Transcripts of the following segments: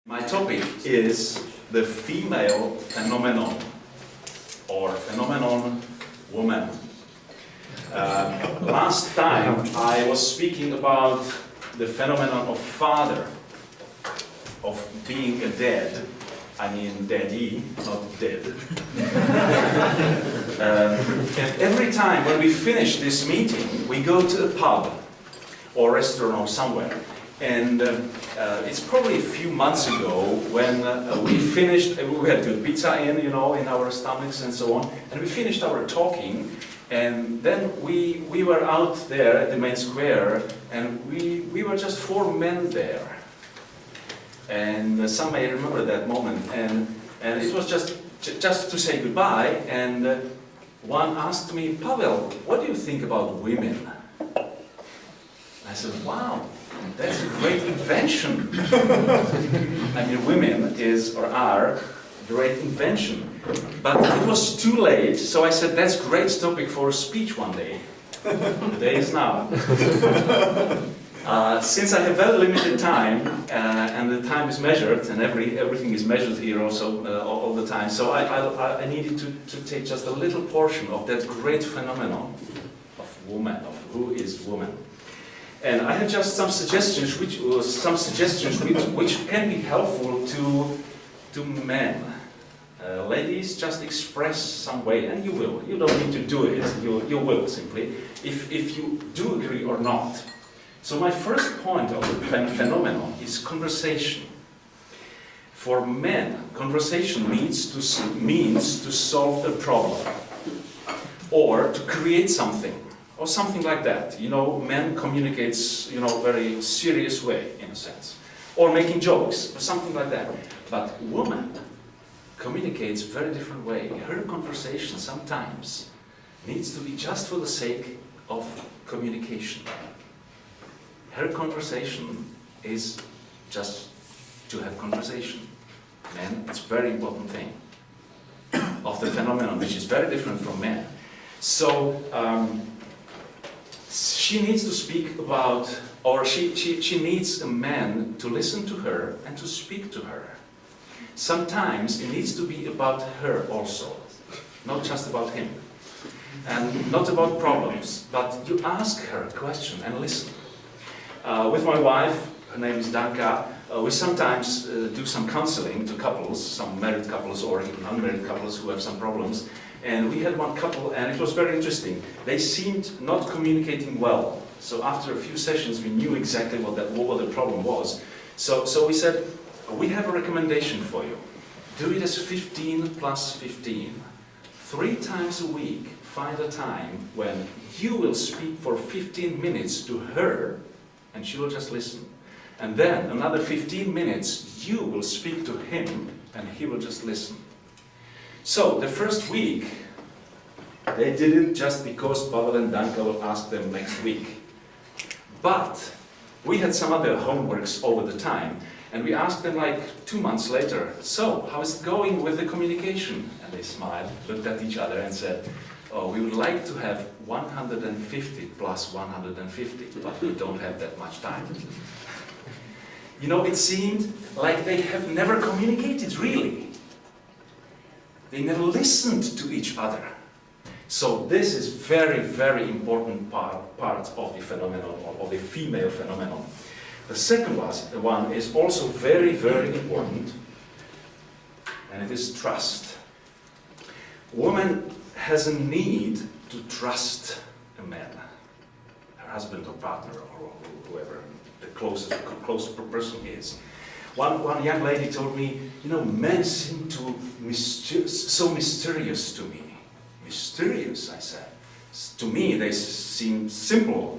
My topic is the female phenomenon, or phenomenon woman. Last time I was speaking about the phenomenon of father, of being a dad. I mean daddy, not dead. And every time when we finish this meeting, we go to a pub or restaurant or somewhere. And it's probably a few months ago when we finished, we had good pizza in our stomachs and so on, and we finished our talking, and then we were out there at the main square, and we were just 4 men there. And some may remember that moment, and it was just to say goodbye, and one asked me, "Pavel, what do you think about women?" I said, "Wow, that's a great invention." I mean, women are a great invention. But it was too late, so I said, that's a great topic for a speech one day. The day is now. Since I have very limited time, and the time is measured, and everything is measured here also all the time, so I needed to take just a little portion of that great phenomenon of woman, of who is woman. And I have just some suggestions which can be helpful to men. Ladies, just express some way, and you will. You don't need to do it. You will simply, if you do agree or not. So my first point of the phenomenon is conversation. For men, conversation means to solve the problem, or to create something. Or something like that. Men communicates, very serious way, in a sense. Or making jokes, or something like that. But woman communicates very different way. Her conversation sometimes needs to be just for the sake of communication. Her conversation is just to have conversation. Men, it's a very important thing of the phenomenon, which is very different from men. So, she needs to speak about, or she needs a man to listen to her and to speak to her. Sometimes it needs to be about her also, not just about him. And not about problems, but you ask her a question and listen. With my wife, her name is Danka, we sometimes do some counseling to couples, some married couples or even unmarried couples who have some problems. And we had one couple, and it was very interesting. They seemed not communicating well. So after a few sessions, we knew exactly what the problem was. So we said, we have a recommendation for you. Do it as 15 plus 15. 3 times a week, find a time when you will speak for 15 minutes to her, and she will just listen. And then another 15 minutes, you will speak to him, and he will just listen. So, the first week, they did it just because Pavel and Danka will ask them next week. But we had some other homeworks over the time, and we asked them like 2 months later, "So, how is it going with the communication?" And they smiled, looked at each other and said, "Oh, we would like to have 150 plus 150, but we don't have that much time." It seemed like they have never communicated, really. They never listened to each other. So this is very, very important part of the phenomenon, of the female phenomenon. The second one is also very, very important, and it is trust. Woman has a need to trust a man, her husband or partner or whoever the closest person is. One young lady told me, men seem to so mysterious to me. Mysterious, I said. To me, they seem simple,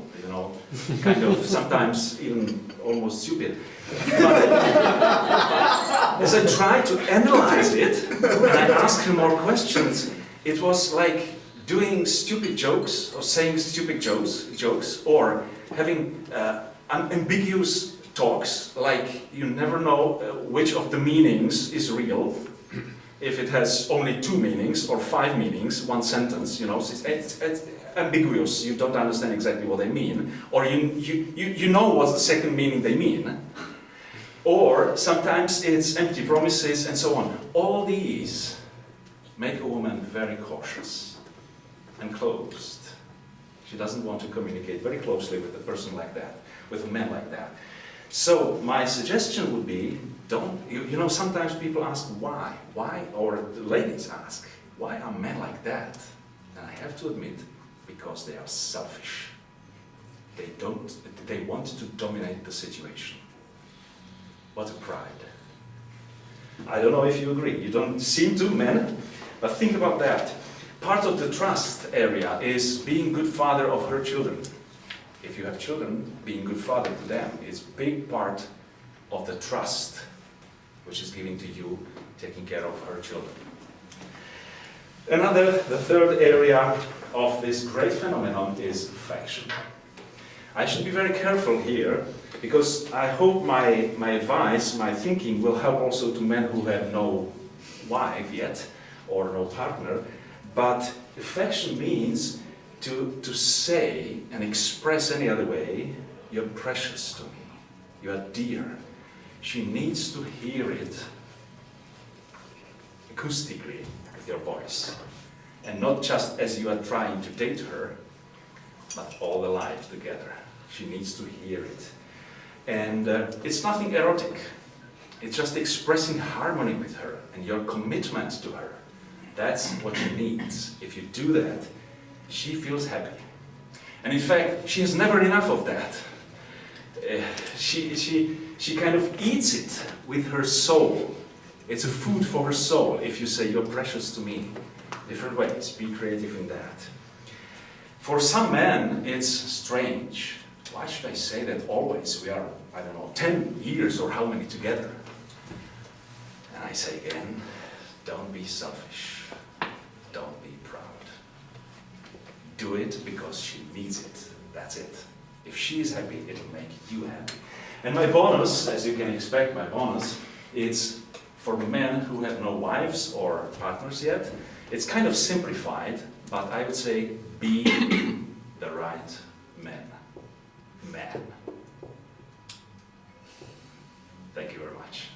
kind of sometimes even almost stupid. But as I tried to analyze it, and I asked her more questions, it was like doing stupid jokes, or saying stupid jokes, or having ambiguous talks, like you never know which of the meanings is real, if it has only 2 meanings or 5 meanings, one sentence, it's ambiguous, you don't understand exactly what they mean, or you know what's the second meaning they mean. Or sometimes it's empty promises and so on. All these make a woman very cautious and closed. She doesn't want to communicate very closely with a person like that, with a man like that. So my suggestion would be, you know, sometimes people ask why, or the ladies ask, why are men like that? And I have to admit, because they are selfish. They want to dominate the situation. What a pride. I don't know if you agree. You don't seem to, men, but think about that. Part of the trust area is being good father of her children. If you have children, being good father to them is a big part of the trust which is given to you, taking care of her children. The third area of this great phenomenon is affection. I should be very careful here, because I hope my advice, my thinking will help also to men who have no wife yet, or no partner. But affection means to say and express any other way, you're precious to me, you are dear. She needs to hear it acoustically with your voice. And not just as you are trying to date her, but all the life together. She needs to hear it. And it's nothing erotic. It's just expressing harmony with her and your commitment to her. That's what she needs. If you do that, she feels happy. And in fact, she has never enough of that. She kind of eats it with her soul. It's a food for her soul if you say, you're precious to me. Different ways, be creative in that. For some men, it's strange. Why should I say that always? We are, I don't know, 10 years or how many together? And I say again, don't be selfish. Don't be proud. Do it because she needs it. That's it. If she is happy, it'll make you happy. And my bonus, as you can expect, my bonus, it's for men who have no wives or partners yet. It's kind of simplified, but I would say, be the right man. Thank you very much.